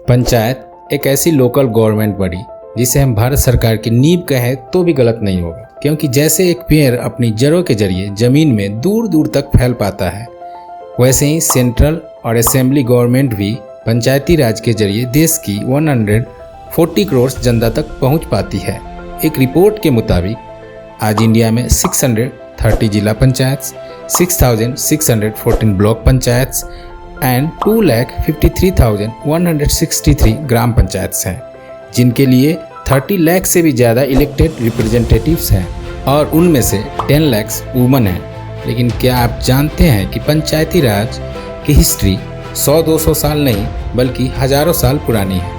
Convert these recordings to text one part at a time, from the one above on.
पंचायत एक ऐसी local government body जिसे हम भारत सरकार की नींव कहें तो भी गलत नहीं होगा, क्योंकि जैसे एक पेड़ अपनी जड़ों के जरिए जमीन में दूर दूर तक फैल पाता है, वैसे ही सेंट्रल और असेंबली गवर्नमेंट भी पंचायती राज के जरिए देश की 140 करोड़ जनता तक पहुंच पाती है। एक रिपोर्ट के मुताबिक आज इंडिया में 630 जिला पंचायत, 6,614 ब्लॉक पंचायत एंड 2,53,163 ग्राम पंचायत हैं, जिनके लिए 30 लाख से भी ज़्यादा इलेक्टेड रिप्रेजेंटेटिव्स हैं और उनमें से 10 लाख वुमन हैं। लेकिन क्या आप जानते हैं कि पंचायती राज की हिस्ट्री 100-200 साल नहीं बल्कि हज़ारों साल पुरानी है,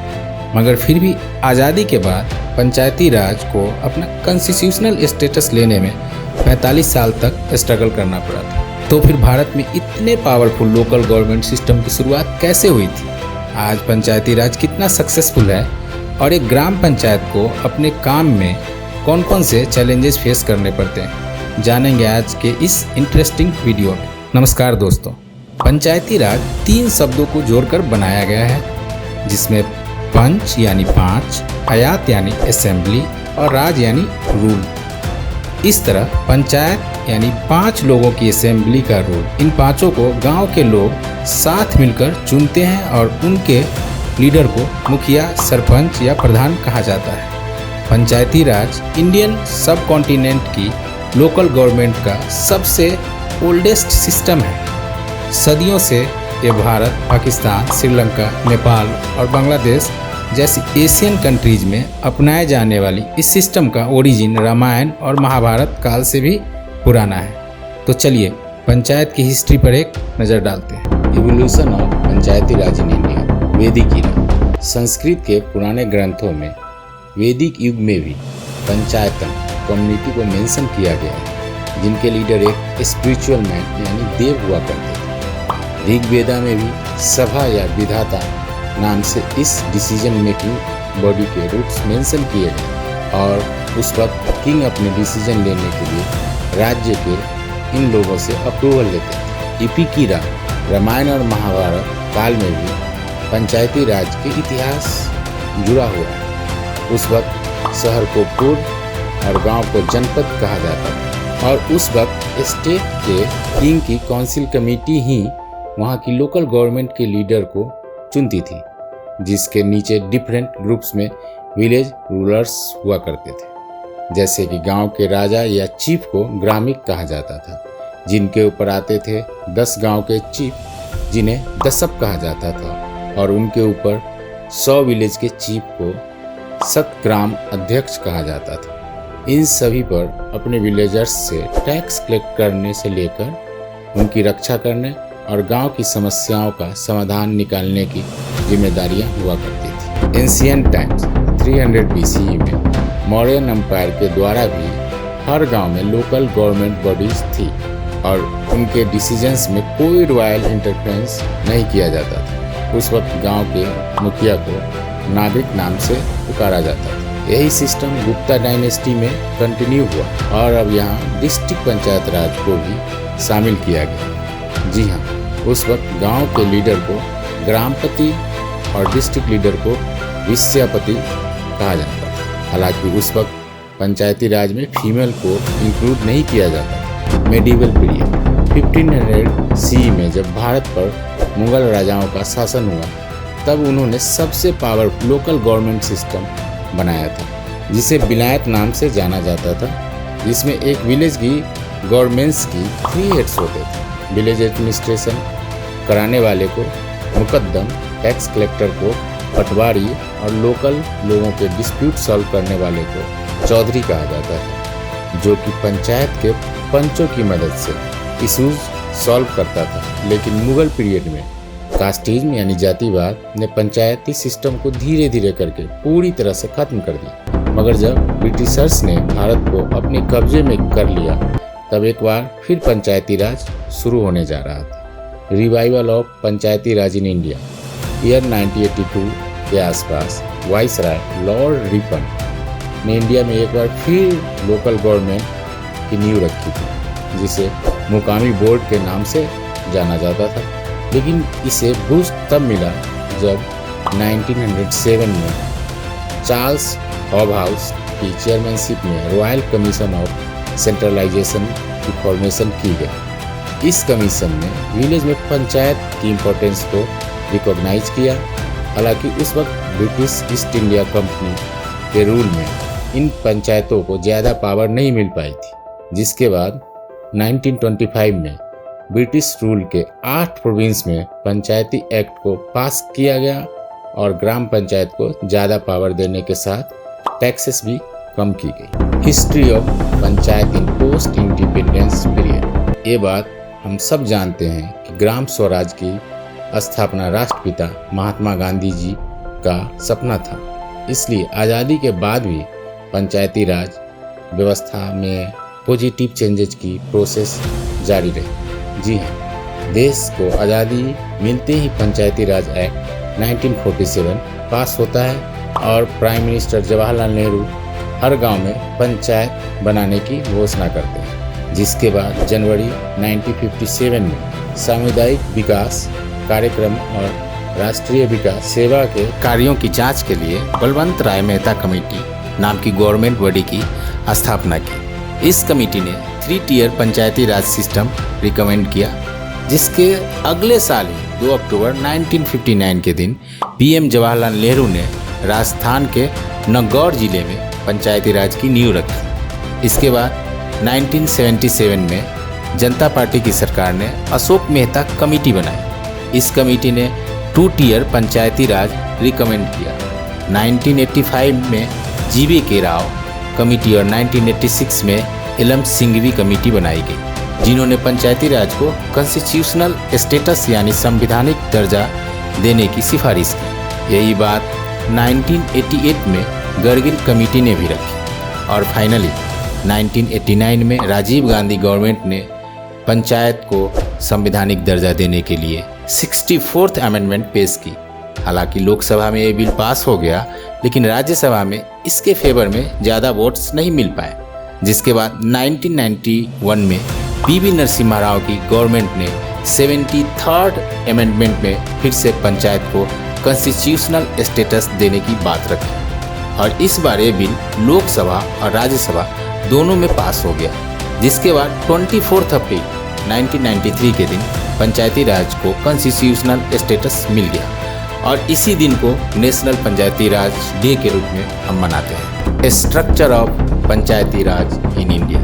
मगर फिर भी आज़ादी के बाद पंचायती राज को अपना कॉन्स्टिट्यूशनल स्टेटस लेने में 45 साल तक स्ट्रगल करना पड़ा था। तो फिर भारत में इतने पावरफुल लोकल गवर्नमेंट सिस्टम की शुरुआत कैसे हुई थी? आज पंचायती राज कितना सक्सेसफुल है और एक ग्राम पंचायत को अपने काम में कौन कौन से चैलेंजेस फेस करने पड़ते हैं, जानेंगे आज के इस इंटरेस्टिंग वीडियो में। नमस्कार दोस्तों, पंचायती राज 3 शब्दों को जोड़कर बनाया गया है, जिसमें पंच यानी 5, आयात यानी असेंबली और राज यानी रूल। इस तरह पंचायत यानी 5 लोगों की असेंबली का रूल। इन 5 को गांव के लोग साथ मिलकर चुनते हैं और उनके लीडर को मुखिया, सरपंच या प्रधान कहा जाता है। पंचायती राज इंडियन सब कॉन्टिनेंट की लोकल गवर्नमेंट का सबसे ओल्डेस्ट सिस्टम है। सदियों से ये भारत, पाकिस्तान, श्रीलंका, नेपाल और बांग्लादेश जैसी एशियन कंट्रीज में अपनाए जाने वाली इस सिस्टम का ओरिजिन रामायण और महाभारत काल से भी पुराना है। तो चलिए पंचायत की हिस्ट्री पर एक नज़र डालते हैं। Evolution of Panchayati Raj in India. वैदिक ईरा। संस्कृत के पुराने ग्रंथों में वैदिक युग में भी पंचायतन कम्युनिटी को मेंशन किया गया है, जिनके लीडर एक स्पिरिचुअल मैन यानी देव हुआ करते थे। ऋग्वेदा में भी सभा या विधाता नाम से इस डिसीजन मेकिंग बॉडी के रूट्स मेंशन किए गए और उस वक्त किंग अपने डिसीजन लेने के लिए राज्य के इन लोगों से अप्रूवल लेते थे। इपिक ईरा। रामायण और महाभारत काल में भी पंचायती राज के इतिहास जुड़ा हुआ है। उस वक्त शहर को पुर और गांव को जनपद कहा जाता था और उस वक्त स्टेट के किंग की काउंसिल कमेटी ही वहां की लोकल गवर्नमेंट के लीडर को चुनती थी, जिसके नीचे डिफरेंट ग्रुप्स में विलेज रूलर्स हुआ करते थे। जैसे कि गांव के राजा या चीफ को ग्रामिक कहा जाता था, जिनके ऊपर आते थे 10 गांव के चीफ, जिन्हें दसप कहा जाता था, और उनके ऊपर 100 विलेज के चीफ को सतग्राम अध्यक्ष कहा जाता था। इन सभी पर अपने विलेजर्स से टैक्स कलेक्ट करने से लेकर उनकी रक्षा करने और गांव की समस्याओं का समाधान निकालने की जिम्मेदारियां हुआ करती थी। एंशिएंट टाइम्स 300 BCE में मौर्यन एम्पायर के द्वारा भी हर गांव में लोकल गवर्नमेंट बॉडीज थी और उनके डिसीजंस में कोई रॉयल इंटरफेरेंस नहीं किया जाता था। उस वक्त गांव के मुखिया को नागरिक नाम से पुकारा जाता था। यही सिस्टम गुप्ता डायनेस्टी में कंटिन्यू हुआ और अब यहाँ डिस्ट्रिक्ट पंचायत राज को भी शामिल किया गया। जी हाँ, उस वक्त गांव के लीडर को ग्रामपति और डिस्ट्रिक्ट लीडर को विषयापति कहा जाता था। हालांकि उस वक्त पंचायती राज में फीमेल को इंक्लूड नहीं किया जाता था। मेडिवल पीरियड 1500 CE में जब भारत पर मुगल राजाओं का शासन हुआ, तब उन्होंने सबसे पावरफुल लोकल गवर्नमेंट सिस्टम बनाया था, जिसे विलायत नाम से जाना जाता था, जिसमें एक विलेज की गवर्नमेंट्स की 3 हेड्स होते थे। विलेज एडमिनिस्ट्रेशन कराने वाले को मुकद्दम, टैक्स कलेक्टर को पटवारी और लोकल लोगों के डिस्प्यूट सॉल्व करने वाले को चौधरी कहा जाता था, जो कि पंचायत के पंचों की मदद से इश्यूज सॉल्व करता था। लेकिन मुगल पीरियड में कास्टिज्म यानी जातिवाद ने पंचायती सिस्टम को धीरे धीरे करके पूरी तरह से खत्म कर दिया। मगर जब ब्रिटिशर्स ने भारत को अपने कब्जे में कर लिया, तब एक बार फिर पंचायती राज शुरू होने जा रहा था। Revival of Panchayati Raj in India. Year 1982 के आसपास वाइसराय लॉर्ड रिपन ने इंडिया में एक बार फिर लोकल गवर्नमेंट की नींव रखी थी, जिसे मुकामी बोर्ड के नाम से जाना जाता था। लेकिन इसे बूस्ट तब मिला जब 1907 में चार्ल्स हॉबहाउस की चेयरमैनशिप में रॉयल कमीशन ऑफ सेंट्रलाइजेशन की फॉर्मेशन की गई। इस कमीशन ने विलेज में पंचायत की इम्पोर्टेंस को रिकॉग्नाइज किया। हालांकि उस वक्त ब्रिटिश ईस्ट इंडिया कंपनी के रूल में इन पंचायतों को ज़्यादा पावर नहीं मिल पाई थी, जिसके बाद 1925 में ब्रिटिश रूल के 8 प्रोविंस में पंचायती एक्ट को पास किया गया और ग्राम पंचायत को ज़्यादा पावर देने के साथ टैक्सेस भी कम की गई। History of panchayat in post independence period. ये बात हम सब जानते हैं कि ग्राम स्वराज की स्थापना राष्ट्रपिता महात्मा गांधी जी का सपना था। इसलिए आज़ादी के बाद भी पंचायती राज व्यवस्था में पॉजिटिव चेंजेस की प्रोसेस जारी रही। जी हाँ, देश को आज़ादी मिलते ही पंचायती राज एक्ट 1947 पास होता है और प्राइम मिनिस्टर जवाहरलाल नेहरू हर गांव में पंचायत बनाने की घोषणा करते हैं, जिसके बाद जनवरी 1957 में सामुदायिक विकास कार्यक्रम और राष्ट्रीय विकास सेवा के कार्यों की जांच के लिए बलवंत राय मेहता कमेटी नाम की गवर्नमेंट बॉडी की स्थापना की। इस कमेटी ने 3 टियर पंचायती राज सिस्टम रिकमेंड किया, जिसके अगले साल ही 2 अक्टूबर 1959 के दिन पीएम जवाहरलाल नेहरू ने राजस्थान के नागौर जिले में पंचायती राज की नींव रखी। इसके बाद 1977 में जनता पार्टी की सरकार ने अशोक मेहता कमेटी बनाई। इस कमेटी ने 2 टियर पंचायती राज रिकमेंड किया। 1985 में जीवी के राव कमेटी और 1986 में इलम सिंघवी कमेटी बनाई गई, जिन्होंने पंचायती राज को कॉन्स्टिट्यूशनल स्टेटस यानी संवैधानिक दर्जा देने की सिफारिश की। यही बात 1988 में गर्गिल कमेटी ने भी रखी और फाइनली 1989 में राजीव गांधी गवर्नमेंट ने पंचायत को संवैधानिक दर्जा देने के लिए 64th अमेंडमेंट पेश की। हालांकि लोकसभा में ये बिल पास हो गया, लेकिन राज्यसभा में इसके फेवर में ज़्यादा वोट्स नहीं मिल पाए, जिसके बाद 1991 में पीवी नरसिम्हा राव की गवर्नमेंट ने 73rd अमेंडमेंट में फिर से पंचायत को कॉन्स्टिट्यूशनल स्टेटस देने की बात रखी और इस बार ये बिल लोकसभा और राज्यसभा दोनों में पास हो गया, जिसके बाद 24 अप्रैल 1993 के दिन पंचायती राज को कॉन्स्टिट्यूशनल स्टेटस मिल गया और इसी दिन को नेशनल पंचायती राज डे के रूप में हम मनाते हैं। Structure of Panchayati Raj in India.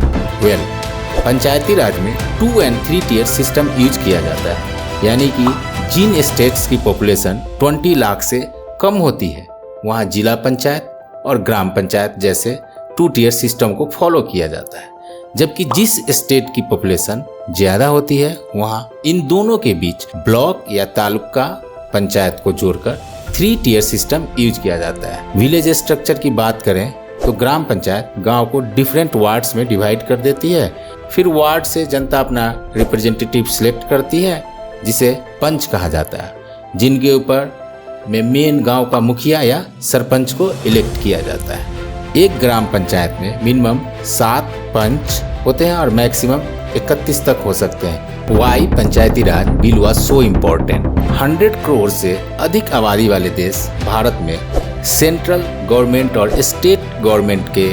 Panchayati Raj में 2 and 3 टियर सिस्टम यूज किया जाता है, यानी कि जिन स्टेट्स की पॉपुलेशन 20 लाख से कम होती है वहाँ जिला पंचायत और ग्राम पंचायत जैसे 2 टियर सिस्टम को फॉलो किया जाता है, जबकि जिस स्टेट की पॉपुलेशन ज़्यादा होती है वहाँ इन दोनों के बीच ब्लॉक या तालुका पंचायत को जोड़कर 3 टियर सिस्टम यूज किया जाता है। विलेज स्ट्रक्चर की बात करें तो ग्राम पंचायत गांव को डिफरेंट वार्ड्स में डिवाइड कर देती है। फिर वार्ड से जनता अपना रिप्रेजेंटेटिव सिलेक्ट करती है, जिसे पंच कहा जाता है, जिनके ऊपर में मेन गांव का मुखिया या सरपंच को इलेक्ट किया जाता है। एक ग्राम पंचायत में मिनिमम 7 पंच होते हैं और मैक्सिमम 31 तक हो सकते हैं। Why Panchayati Raj bill was so important. 100 crore से अधिक आबादी वाले देश भारत में सेंट्रल गवर्नमेंट और स्टेट गवर्नमेंट के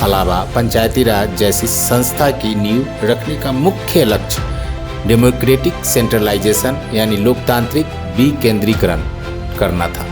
अलावा पंचायती राज जैसी संस्था की नींव रखने का मुख्य लक्ष्य डेमोक्रेटिक सेंट्रलाइजेशन यानी लोकतांत्रिक विकेंद्रीकरण करना था,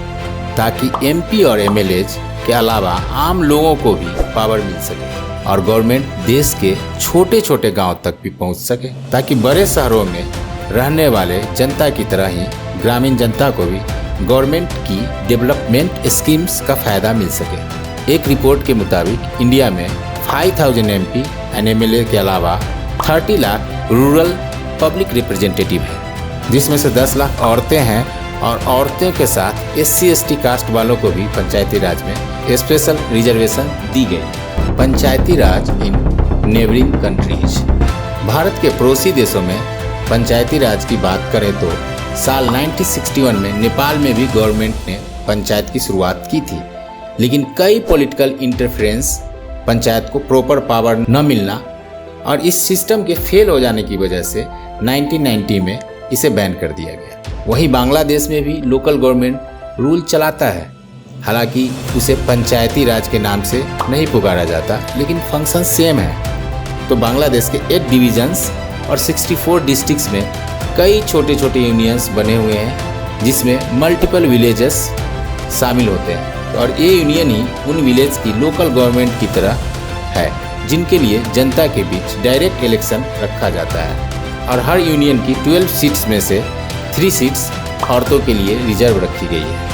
ताकि एमपी और एमएलएज के अलावा आम लोगों को भी पावर मिल सके और गवर्नमेंट देश के छोटे छोटे गांव तक भी पहुंच सके, ताकि बड़े शहरों में रहने वाले जनता की तरह ही ग्रामीण जनता को भी गवर्नमेंट की डेवलपमेंट स्कीम्स का फायदा मिल सके। एक रिपोर्ट के मुताबिक इंडिया में 5000 एमपी एंड एमएलए के अलावा 30 लाख रूरल पब्लिक रिप्रेजेंटेटिव हैं, जिसमें से 10 लाख औरतें हैं और औरतों के साथ SC/ST कास्ट वालों को भी पंचायती राज में स्पेशल रिजर्वेशन दी गई। पंचायती राज इन नेबरिंग कंट्रीज। भारत के पड़ोसी देशों में पंचायती राज की बात करें तो साल 1961 में नेपाल में भी गवर्नमेंट ने पंचायत की शुरुआत की थी, लेकिन कई पॉलिटिकल इंटरफेरेंस, पंचायत को प्रॉपर पावर न मिलना और इस सिस्टम के फेल हो जाने की वजह से 1990 में इसे बैन कर दिया गया। वहीं बांग्लादेश में भी लोकल गवर्नमेंट रूल चलाता है। हालांकि उसे पंचायती राज के नाम से नहीं पुकारा जाता, लेकिन फंक्शन सेम है। तो बांग्लादेश के 8 डिवीजन्स और 64 डिस्ट्रिक्ट्स में कई छोटे छोटे यूनियंस बने हुए हैं, जिसमें मल्टीपल विलेजेस शामिल होते हैं। और ये यूनियन ही उन विलेज की लोकल गवर्नमेंट की तरह है, जिनके लिए जनता के बीच डायरेक्ट इलेक्शन रखा जाता है। और हर यूनियन की 12 सीट्स में से 3 सीट्स औरतों के लिए रिजर्व रखी गई है।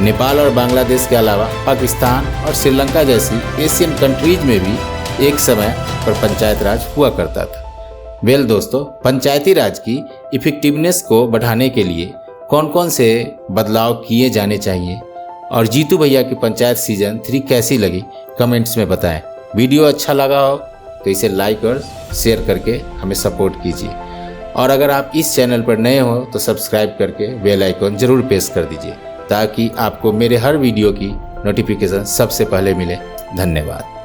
नेपाल और बांग्लादेश के अलावा पाकिस्तान और श्रीलंका जैसी एशियन कंट्रीज में भी एक समय पर पंचायत राज हुआ करता था। वेल दोस्तों, पंचायती राज की इफेक्टिवनेस को बढ़ाने के लिए कौन कौन से बदलाव किए जाने चाहिए और जीतू भैया की पंचायत सीजन 3 कैसी लगी, कमेंट्स में बताएं। वीडियो अच्छा लगा हो तो इसे लाइक और शेयर करके हमें सपोर्ट कीजिए। और अगर आप इस चैनल पर नए हो तो सब्सक्राइब करके बेल आइकन जरूर प्रेस कर दीजिए, ताकि आपको मेरे हर वीडियो की नोटिफिकेशन सबसे पहले मिले। धन्यवाद।